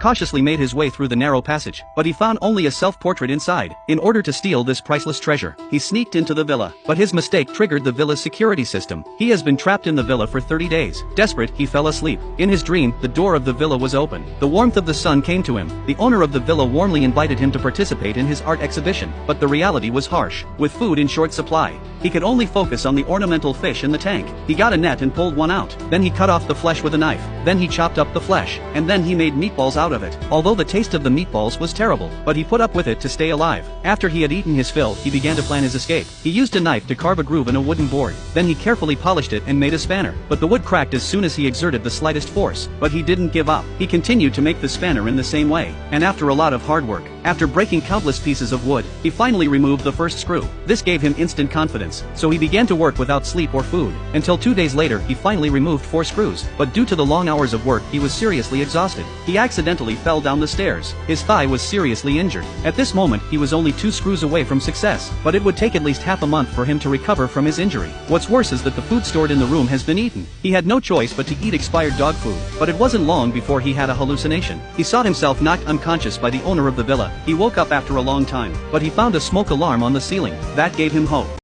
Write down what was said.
cautiously made his way through the narrow passage, but he found only a self-portrait inside. In order to steal this priceless treasure, he sneaked into the villa, but his mistake triggered the villa's security system. He has been trapped in the villa for 30 days. Desperate, he fell asleep. In his dream, the door of the villa was open. The warmth of the sun came to him. The owner of the villa warmly invited him to participate in his art exhibition, but the reality was harsh. With food in short supply, he could only focus on the ornamental fish in the tank. He got a net and pulled one out. Then he cut off the flesh with a knife. Then he chopped up the flesh, and then he made meatballs out of it. Although the taste of the meatballs was terrible, but he put up with it to stay alive. After he had eaten his fill, he began to plan his escape. He used a knife to carve a groove in a wooden board. Then he carefully polished it and made a spanner. But the wood cracked as soon as he exerted the slightest force. But he didn't give up. He continued to make the spanner in the same way. And after a lot of hard work, after breaking countless pieces of wood, he finally removed the first screw. This gave him instant confidence. So he began to work without sleep or food. Until 2 days later, he finally removed 4 screws. But due to the long hours of work, he was seriously exhausted. He accidentally fell down the stairs. His thigh was seriously injured. At this moment, he was only 2 screws away from success, but it would take at least half a month for him to recover from his injury. What's worse is that the food stored in the room has been eaten. He had no choice but to eat expired dog food, but it wasn't long before he had a hallucination. He saw himself knocked unconscious by the owner of the villa. He woke up after a long time, but he found a smoke alarm on the ceiling. That gave him hope.